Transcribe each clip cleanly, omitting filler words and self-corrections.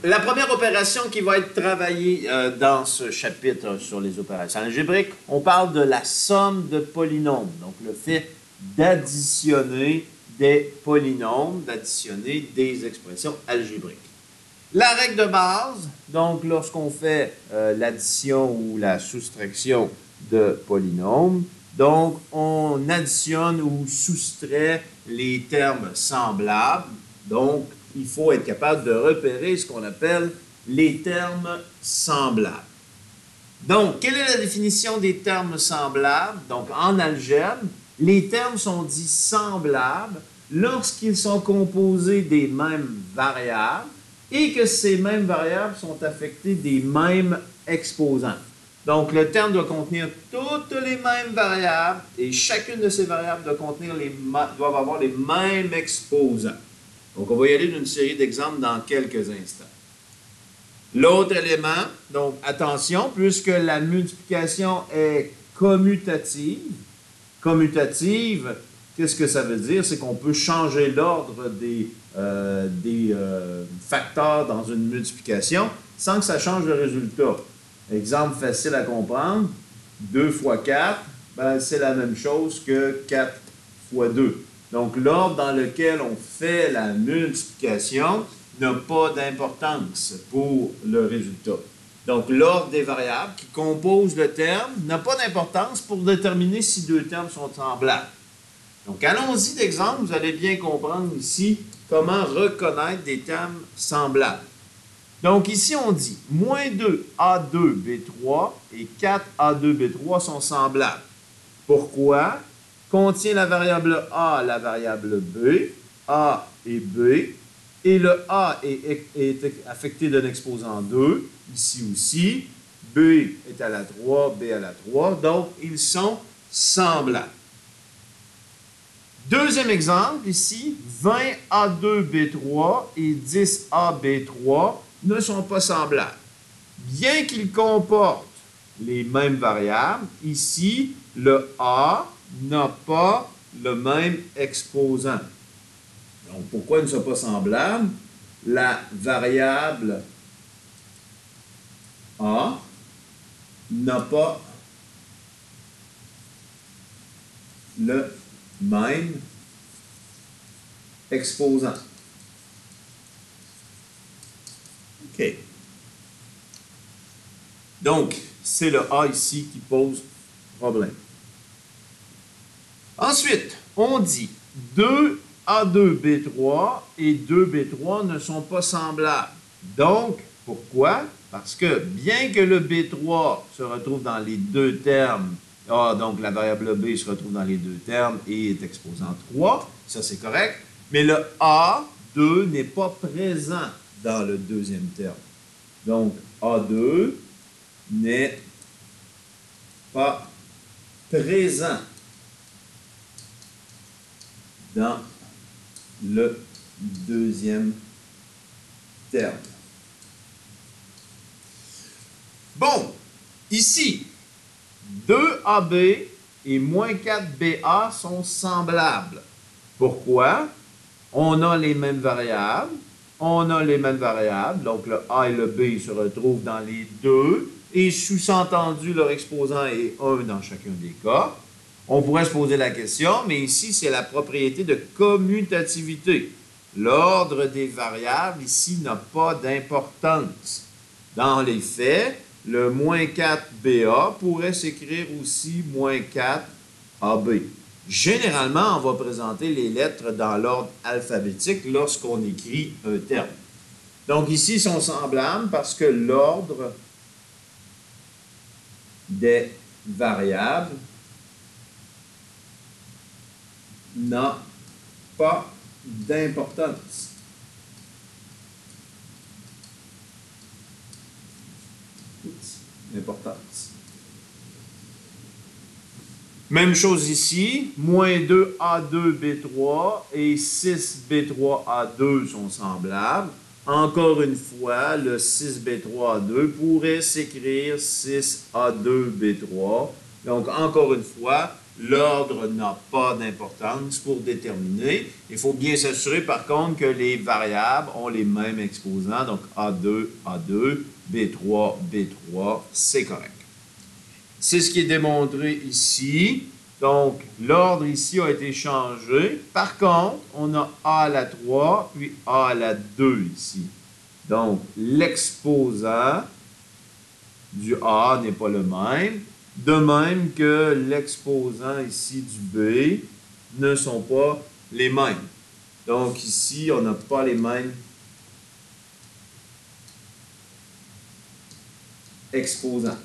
la première opération qui va être travaillée dans ce chapitre sur les opérations algébriques, on parle de la somme de polynômes. Donc, le fait d'additionner des polynômes, d'additionner des expressions algébriques. La règle de base, donc lorsqu'on fait l'addition ou la soustraction de polynômes, donc on additionne ou soustrait les termes semblables. Donc, il faut être capable de repérer ce qu'on appelle les termes semblables. Donc, quelle est la définition des termes semblables? Donc, en algèbre, les termes sont dits semblables lorsqu'ils sont composés des mêmes variables et que ces mêmes variables sont affectées des mêmes exposants. Donc, le terme doit contenir toutes les mêmes variables et chacune de ces variables doivent avoir les mêmes exposants. Donc, on va y aller d'une série d'exemples dans quelques instants. L'autre élément, donc attention, puisque la multiplication est commutative, qu'est-ce que ça veut dire? C'est qu'on peut changer l'ordre des facteurs dans une multiplication sans que ça change le résultat. Exemple facile à comprendre, 2 fois 4, ben, c'est la même chose que 4 fois 2. Donc, l'ordre dans lequel on fait la multiplication n'a pas d'importance pour le résultat. Donc, l'ordre des variables qui composent le terme n'a pas d'importance pour déterminer si deux termes sont semblables. Donc, allons-y d'exemple, vous allez bien comprendre ici comment reconnaître des termes semblables. Donc, ici, on dit moins 2A2B3 et 4A2B3 sont semblables. Pourquoi? Contient la variable A, la variable B, A et B, et le A est affecté d'un exposant 2, ici aussi, B est à la 3, B à la 3, donc ils sont semblables. Deuxième exemple, ici, 20A2B3 et 10AB3 ne sont pas semblables. Bien qu'ils comportent les mêmes variables, ici, le A n'a pas le même exposant. Donc, pourquoi ils ne sont pas semblables? La variable A n'a pas le même exposant. OK. Donc, c'est le A ici qui pose problème. Ensuite, on dit 2A2B3 et 2B3 ne sont pas semblables. Donc, pourquoi? Parce que bien que le B3 se retrouve dans les deux termes, donc la variable B se retrouve dans les deux termes et est exposant 3, ça c'est correct, mais le A2 n'est pas présent dans le deuxième terme. Donc, A2 n'est pas présent dans le deuxième terme. Bon, ici, 2AB et moins 4BA sont semblables. Pourquoi? On a les mêmes variables. Donc le A et le B se retrouvent dans les deux. Et sous-entendu, leur exposant est 1 dans chacun des cas. On pourrait se poser la question, mais ici, c'est la propriété de commutativité. L'ordre des variables, ici, n'a pas d'importance. Dans les faits, le moins 4BA pourrait s'écrire aussi moins 4AB. Généralement, on va présenter les lettres dans l'ordre alphabétique lorsqu'on écrit un terme. Donc ici, ils sont semblables parce que l'ordre des variables n'a pas d'importance. Même chose ici, moins 2A2B3 et 6B3A2 sont semblables. Encore une fois, le 6B3A2 pourrait s'écrire 6A2B3. Donc, encore une fois, l'ordre n'a pas d'importance pour déterminer. Il faut bien s'assurer par contre que les variables ont les mêmes exposants, donc A2, A2, B3, B3, c'est correct. C'est ce qui est démontré ici. Donc, l'ordre ici a été changé. Par contre, on a A à la 3, puis A à la 2 ici. Donc, l'exposant du A n'est pas le même, de même que l'exposant ici du B ne sont pas les mêmes. Donc, ici, on n'a pas les mêmes exposants.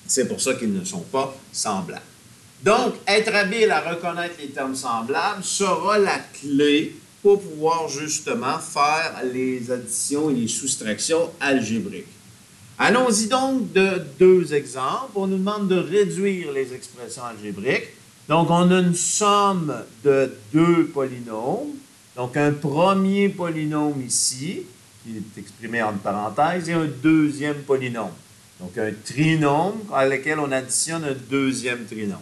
C'est pour ça qu'ils ne sont pas semblables. Donc, être habile à reconnaître les termes semblables sera la clé pour pouvoir justement faire les additions et les soustractions algébriques. Allons-y donc de deux exemples. On nous demande de réduire les expressions algébriques. Donc, on a une somme de deux polynômes. Donc, un premier polynôme ici, qui est exprimé entre parenthèses, et un deuxième polynôme. Donc, un trinôme à lequel on additionne un deuxième trinôme.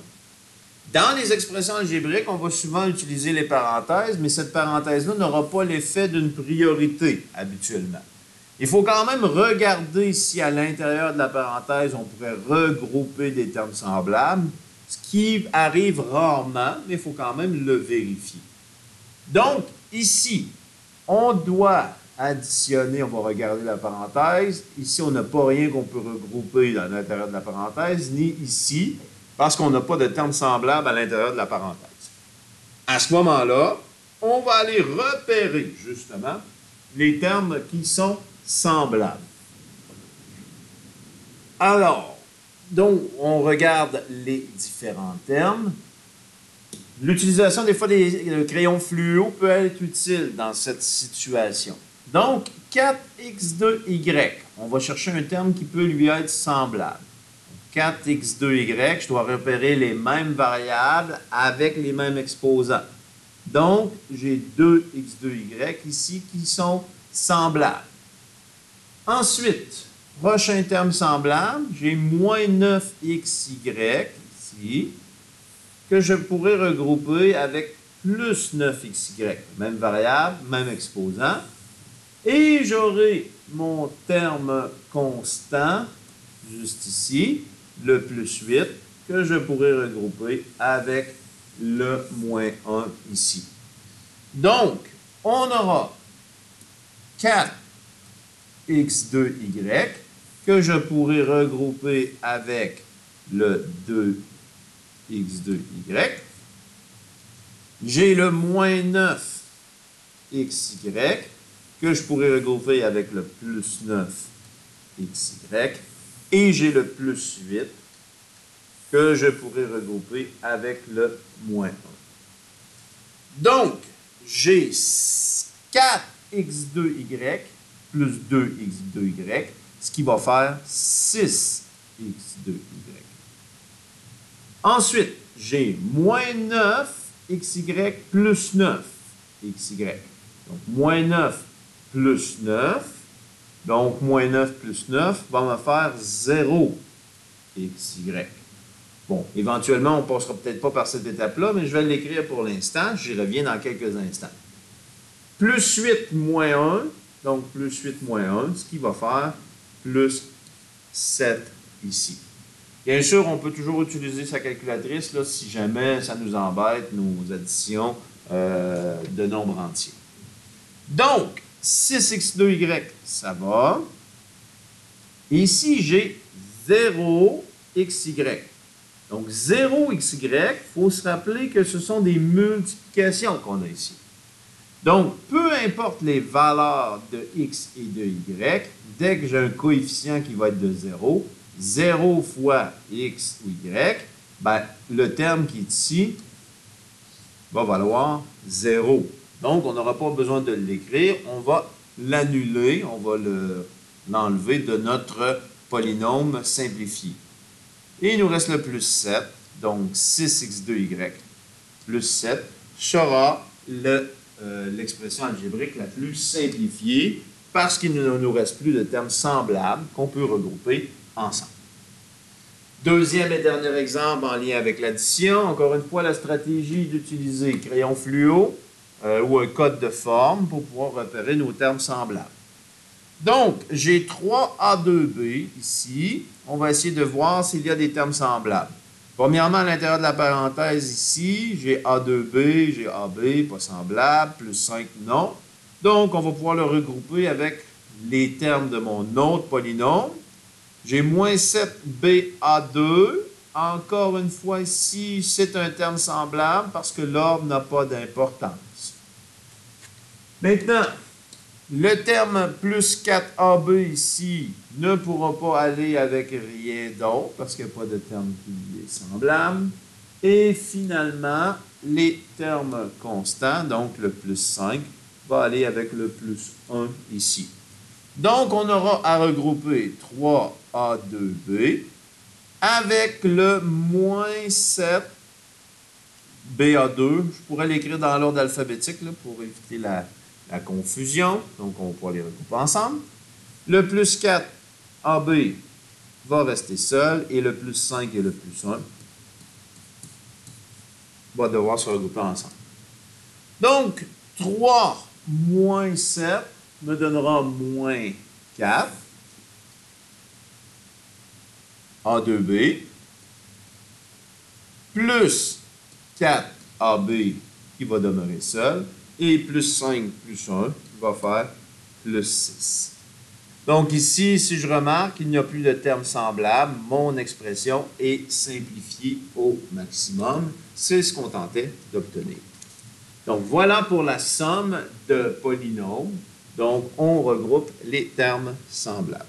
Dans les expressions algébriques, on va souvent utiliser les parenthèses, mais cette parenthèse-là n'aura pas l'effet d'une priorité habituellement. Il faut quand même regarder si à l'intérieur de la parenthèse, on pourrait regrouper des termes semblables, ce qui arrive rarement, mais il faut quand même le vérifier. Donc, ici, on doit additionner, on va regarder la parenthèse. Ici, on n'a pas rien qu'on peut regrouper à l'intérieur de la parenthèse, ni ici, parce qu'on n'a pas de termes semblables à l'intérieur de la parenthèse. À ce moment-là, on va aller repérer, justement, les termes qui sont semblables. Alors, donc, on regarde les différents termes. L'utilisation des fois des crayons fluo peut être utile dans cette situation. Donc, 4x2y, on va chercher un terme qui peut lui être semblable. 4x2y, je dois repérer les mêmes variables avec les mêmes exposants. Donc, j'ai 2x2y ici qui sont semblables. Ensuite, prochain terme semblable, j'ai moins 9xy ici, que je pourrais regrouper avec plus 9xy. Même variable, même exposant. Et j'aurai mon terme constant, juste ici, le plus 8, que je pourrais regrouper avec le moins 1 ici. Donc, on aura 4x2y que je pourrais regrouper avec le 2x2y. J'ai le moins 9xy que je pourrais regrouper avec le plus 9xy. Et j'ai le plus 8 que je pourrais regrouper avec le moins 1. Donc, j'ai 4x2y plus 2x2y, ce qui va faire 6x2y. Ensuite, j'ai moins 9xy plus 9xy. Donc, moins 9 plus 9. Donc, moins 9 plus 9 va me faire 0xy. Bon, éventuellement, on ne passera peut-être pas par cette étape-là, mais je vais l'écrire pour l'instant. J'y reviens dans quelques instants. Plus 8 moins 1, donc plus 8 moins 1, ce qui va faire plus 7 ici. Bien sûr, on peut toujours utiliser sa calculatrice là, si jamais ça nous embête, nos additions de nombres entiers. Donc, 6x2y, ça va. Et ici, j'ai 0xy. Donc, 0xy, il faut se rappeler que ce sont des multiplications qu'on a ici. Donc, peu importe les valeurs de x et de y, dès que j'ai un coefficient qui va être de 0, 0 fois x ou y, ben, le terme qui est ici va valoir 0. Donc, on n'aura pas besoin de l'écrire, on va l'annuler, on va l'enlever de notre polynôme simplifié. Et il nous reste le plus 7, donc 6x2y plus 7 sera l'expression algébrique la plus simplifiée parce qu'il ne nous reste plus de termes semblables qu'on peut regrouper ensemble. Deuxième et dernier exemple en lien avec l'addition. Encore une fois, la stratégie d'utiliser crayon fluo ou un code de forme pour pouvoir repérer nos termes semblables. Donc, j'ai 3A2B ici. On va essayer de voir s'il y a des termes semblables. Premièrement, à l'intérieur de la parenthèse ici, j'ai A2B, j'ai AB, pas semblable, plus 5, non. Donc, on va pouvoir le regrouper avec les termes de mon autre polynôme. J'ai moins 7BA2. Encore une fois, ici, c'est un terme semblable parce que l'ordre n'a pas d'importance. Maintenant, le terme plus 4AB ici ne pourra pas aller avec rien d'autre parce qu'il n'y a pas de terme qui est semblable. Et finalement, les termes constants, donc le plus 5, va aller avec le plus 1 ici. Donc, on aura à regrouper 3A2B avec le moins 7BA2. Je pourrais l'écrire dans l'ordre alphabétique là, pour éviter la confusion. Donc, on pourra les regrouper ensemble. Le plus 4AB va rester seul et le plus 5 et le plus 1 va devoir se regrouper ensemble. Donc, 3 moins 7 me donnera moins 4 A2B plus 4 AB qui va demeurer seul et plus 5 plus 1 va faire plus 6. Donc ici, si je remarque qu'il n'y a plus de termes semblables, mon expression est simplifiée au maximum. C'est ce qu'on tentait d'obtenir. Donc voilà pour la somme de polynômes. Donc on regroupe les termes semblables.